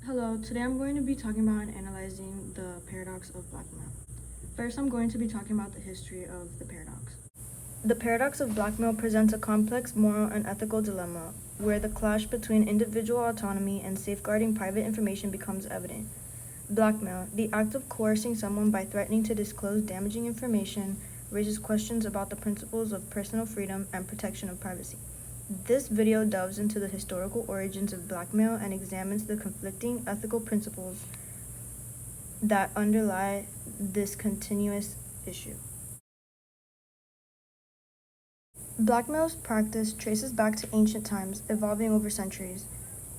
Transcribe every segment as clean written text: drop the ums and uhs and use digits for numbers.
Hello, today I'm going to be talking about and analyzing the paradox of blackmail. First, I'm going to be talking about the history of the paradox. The paradox of blackmail presents a complex moral and ethical dilemma where the clash between individual autonomy and safeguarding private information becomes evident. Blackmail, the act of coercing someone by threatening to disclose damaging information, raises questions about the principles of personal freedom and protection of privacy. This video delves into the historical origins of blackmail and examines the conflicting ethical principles that underlie this continuous issue. Blackmail's practice traces back to ancient times, evolving over centuries.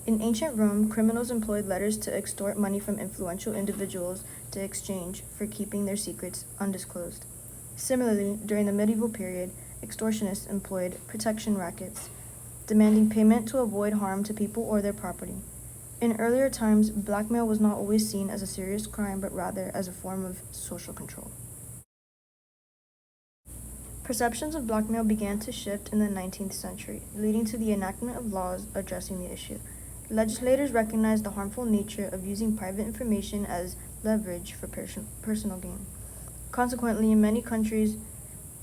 In ancient Rome, criminals employed letters to extort money from influential individuals to exchange for keeping their secrets undisclosed. Similarly, during the medieval period, extortionists employed protection rackets, demanding payment to avoid harm to people or their property. In earlier times, blackmail was not always seen as a serious crime, but rather as a form of social control. Perceptions of blackmail began to shift in the 19th century, leading to the enactment of laws addressing the issue. Legislators recognized the harmful nature of using private information as leverage for personal gain. Consequently, many countries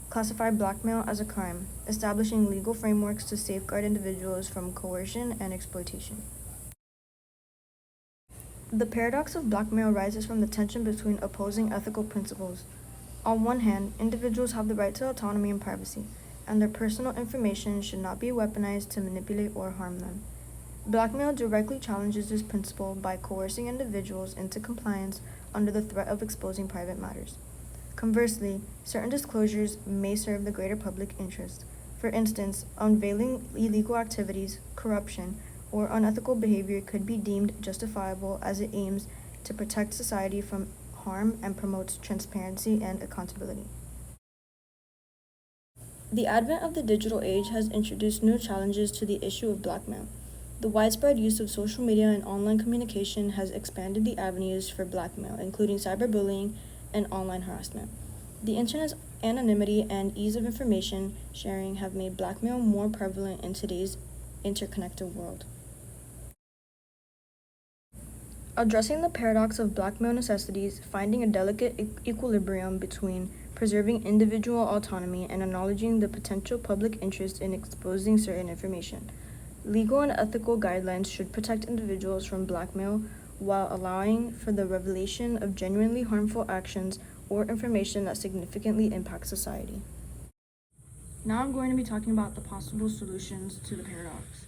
classify blackmail as a crime, establishing legal frameworks to safeguard individuals from coercion and exploitation. The paradox of blackmail arises from the tension between opposing ethical principles. On one hand, individuals have the right to autonomy and privacy, and their personal information should not be weaponized to manipulate or harm them. Blackmail directly challenges this principle by coercing individuals into compliance under the threat of exposing private matters. Conversely, certain disclosures may serve the greater public interest. For instance, unveiling illegal activities, corruption, or unethical behavior could be deemed justifiable as it aims to protect society from harm and promotes transparency and accountability. The advent of the digital age has introduced new challenges to the issue of blackmail. The widespread use of social media and online communication has expanded the avenues for blackmail, including cyberbullying and online harassment. The internet's anonymity and ease of information sharing have made blackmail more prevalent in today's interconnected world. Addressing the paradox of blackmail necessitates finding a delicate equilibrium between preserving individual autonomy and acknowledging the potential public interest in exposing certain information. Legal and ethical guidelines should protect individuals from blackmail while allowing for the revelation of genuinely harmful actions or information that significantly impacts society. Now I'm going to be talking about the possible solutions to the paradox.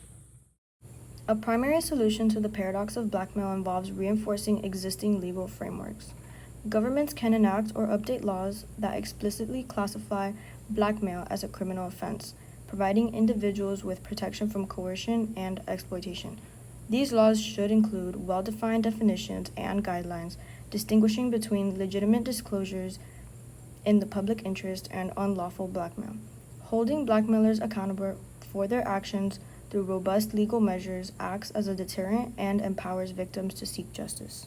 A primary solution to the paradox of blackmail involves reinforcing existing legal frameworks. Governments can enact or update laws that explicitly classify blackmail as a criminal offense, providing individuals with protection from coercion and exploitation. These laws should include well-defined definitions and guidelines distinguishing between legitimate disclosures in the public interest and unlawful blackmail. Holding blackmailers accountable for their actions through robust legal measures acts as a deterrent and empowers victims to seek justice.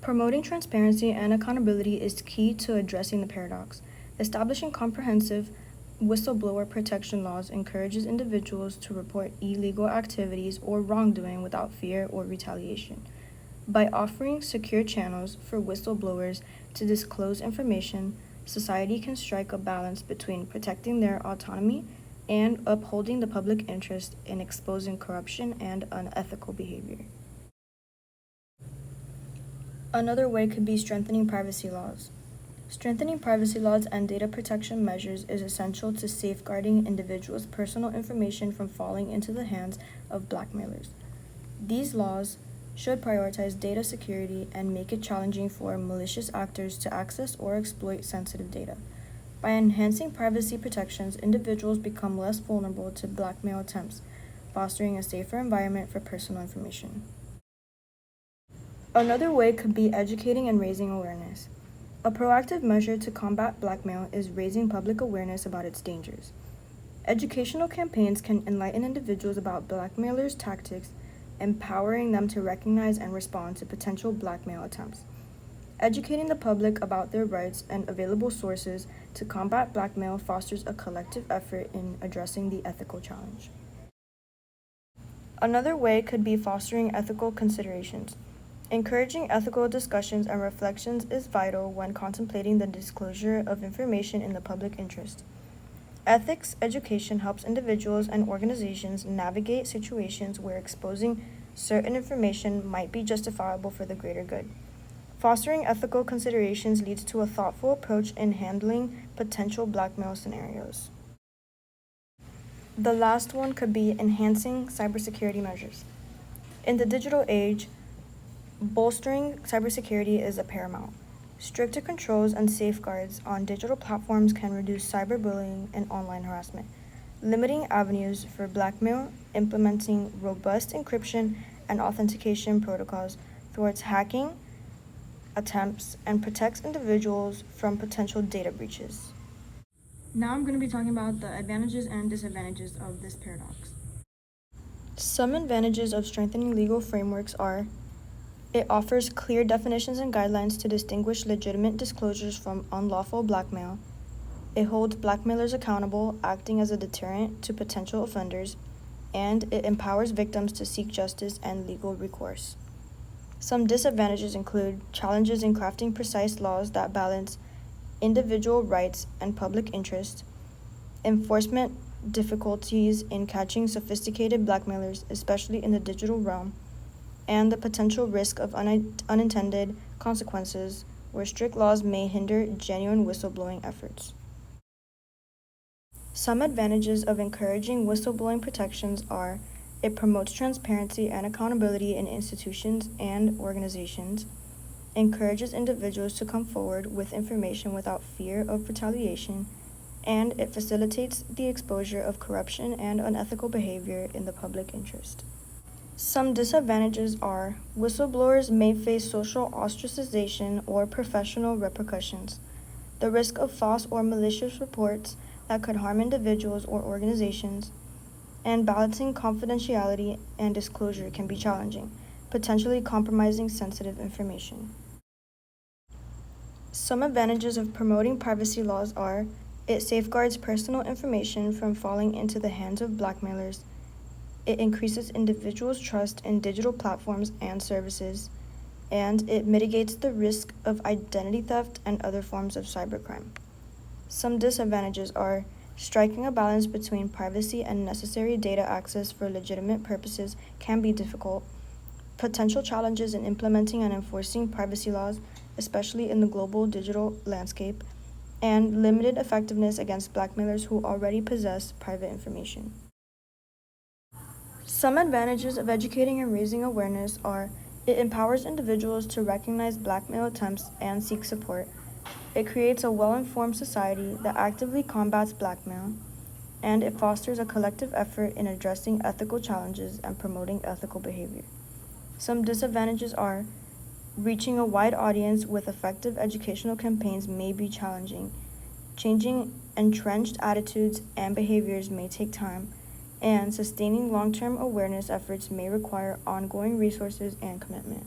Promoting transparency and accountability is key to addressing the paradox. Establishing comprehensive whistleblower protection laws encourages individuals to report illegal activities or wrongdoing without fear or retaliation. By offering secure channels for whistleblowers to disclose information, society can strike a balance between protecting their autonomy and upholding the public interest in exposing corruption and unethical behavior. Another way could be strengthening privacy laws. Strengthening privacy laws and data protection measures is essential to safeguarding individuals' personal information from falling into the hands of blackmailers. These laws should prioritize data security and make it challenging for malicious actors to access or exploit sensitive data. By enhancing privacy protections, individuals become less vulnerable to blackmail attempts, fostering a safer environment for personal information. Another way could be educating and raising awareness. A proactive measure to combat blackmail is raising public awareness about its dangers. Educational campaigns can enlighten individuals about blackmailers' tactics, empowering them to recognize and respond to potential blackmail attempts. Educating the public about their rights and available sources to combat blackmail fosters a collective effort in addressing the ethical challenge. Another way could be fostering ethical considerations. Encouraging ethical discussions and reflections is vital when contemplating the disclosure of information in the public interest. Ethics education helps individuals and organizations navigate situations where exposing certain information might be justifiable for the greater good. Fostering ethical considerations leads to a thoughtful approach in handling potential blackmail scenarios. The last one could be enhancing cybersecurity measures. In the digital age, bolstering cybersecurity is a paramount. Stricter controls and safeguards on digital platforms can reduce cyberbullying and online harassment. Limiting avenues for blackmail, implementing robust encryption and authentication protocols thwarts hacking attempts and protects individuals from potential data breaches. Now I'm going to be talking about the advantages and disadvantages of this paradox. Some advantages of strengthening legal frameworks are: it offers clear definitions and guidelines to distinguish legitimate disclosures from unlawful blackmail. It holds blackmailers accountable, acting as a deterrent to potential offenders, and it empowers victims to seek justice and legal recourse. Some disadvantages include challenges in crafting precise laws that balance individual rights and public interest, enforcement difficulties in catching sophisticated blackmailers, especially in the digital realm, and the potential risk of unintended consequences where strict laws may hinder genuine whistleblowing efforts. Some advantages of encouraging whistleblowing protections are: it promotes transparency and accountability in institutions and organizations, encourages individuals to come forward with information without fear of retaliation, and it facilitates the exposure of corruption and unethical behavior in the public interest. Some disadvantages are: whistleblowers may face social ostracization or professional repercussions, the risk of false or malicious reports that could harm individuals or organizations, and balancing confidentiality and disclosure can be challenging, potentially compromising sensitive information. Some advantages of promoting privacy laws are: it safeguards personal information from falling into the hands of blackmailers, it increases individuals' trust in digital platforms and services, and it mitigates the risk of identity theft and other forms of cybercrime. Some disadvantages are: striking a balance between privacy and necessary data access for legitimate purposes can be difficult. Potential challenges in implementing and enforcing privacy laws, especially in the global digital landscape, and limited effectiveness against blackmailers who already possess private information. Some advantages of educating and raising awareness are: it empowers individuals to recognize blackmail attempts and seek support. It creates a well-informed society that actively combats blackmail, and it fosters a collective effort in addressing ethical challenges and promoting ethical behavior. Some disadvantages are: reaching a wide audience with effective educational campaigns may be challenging. Changing entrenched attitudes and behaviors may take time, and sustaining long-term awareness efforts may require ongoing resources and commitment.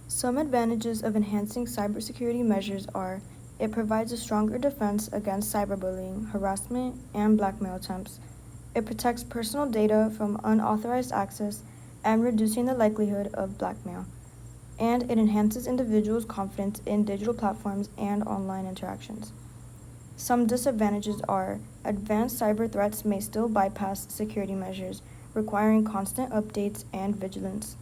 Some advantages of enhancing cybersecurity measures are: it provides a stronger defense against cyberbullying, harassment, and blackmail attempts. It protects personal data from unauthorized access and reducing the likelihood of blackmail. And it enhances individuals' confidence in digital platforms and online interactions. Some disadvantages are: advanced cyber threats may still bypass security measures, requiring constant updates and vigilance.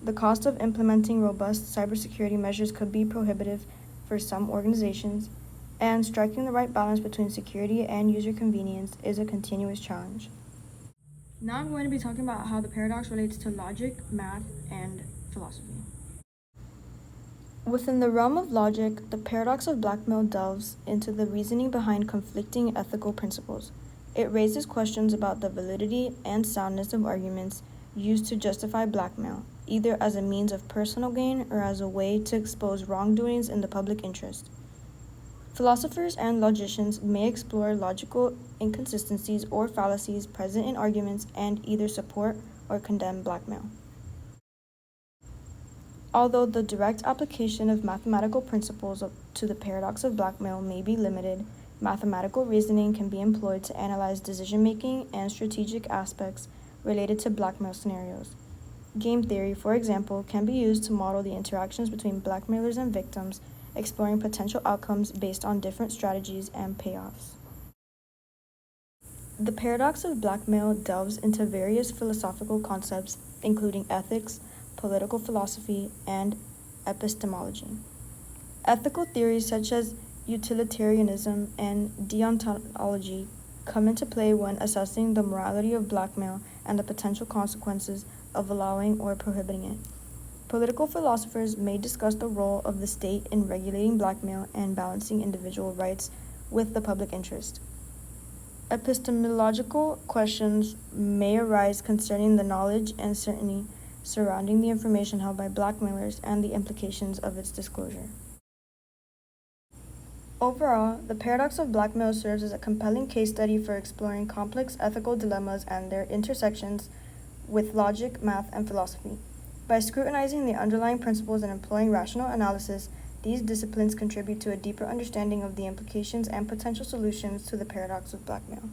The cost of implementing robust cybersecurity measures could be prohibitive for some organizations, and striking the right balance between security and user convenience is a continuous challenge. Now I'm going to be talking about how the paradox relates to logic, math, and philosophy. Within the realm of logic, the paradox of blackmail delves into the reasoning behind conflicting ethical principles. It raises questions about the validity and soundness of arguments used to justify blackmail, either as a means of personal gain or as a way to expose wrongdoings in the public interest. Philosophers and logicians may explore logical inconsistencies or fallacies present in arguments and either support or condemn blackmail. Although the direct application of mathematical principles to the paradox of blackmail may be limited, mathematical reasoning can be employed to analyze decision-making and strategic aspects related to blackmail scenarios. Game theory, for example, can be used to model the interactions between blackmailers and victims, exploring potential outcomes based on different strategies and payoffs. The paradox of blackmail delves into various philosophical concepts, including ethics, political philosophy, and epistemology. Ethical theories such as utilitarianism and deontology come into play when assessing the morality of blackmail and the potential consequences of allowing or prohibiting it. Political philosophers may discuss the role of the state in regulating blackmail and balancing individual rights with the public interest. Epistemological questions may arise concerning the knowledge and certainty surrounding the information held by blackmailers and the implications of its disclosure. Overall, the paradox of blackmail serves as a compelling case study for exploring complex ethical dilemmas and their intersections with logic, math, and philosophy. By scrutinizing the underlying principles and employing rational analysis, these disciplines contribute to a deeper understanding of the implications and potential solutions to the paradox of blackmail.